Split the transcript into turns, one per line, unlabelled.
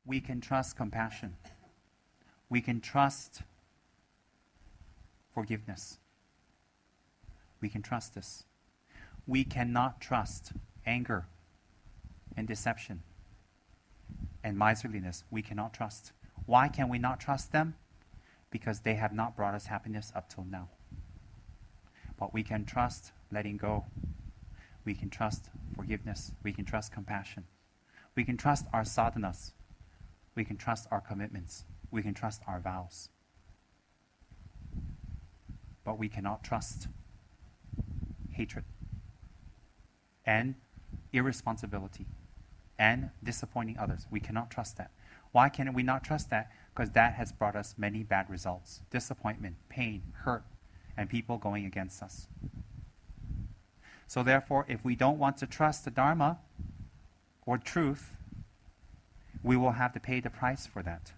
we can trust compassion. We can trust forgiveness. We can trust this. We cannot trust anger and deception and miserliness. We cannot trust. Why can we not trust them? Because they have not brought us happiness up till now. But we can trust letting go. We can trust forgiveness. We can trust compassion. We can trust our sadhanas. We can trust our commitments. We can trust our vows. But we cannot trust hatred and irresponsibility and disappointing others. We cannot trust that. Why can we not trust that? Because that has brought us many bad results. Disappointment, pain, hurt, and people going against us. So therefore, if we don't want to trust the Dharma or truth, we will have to pay the price for that.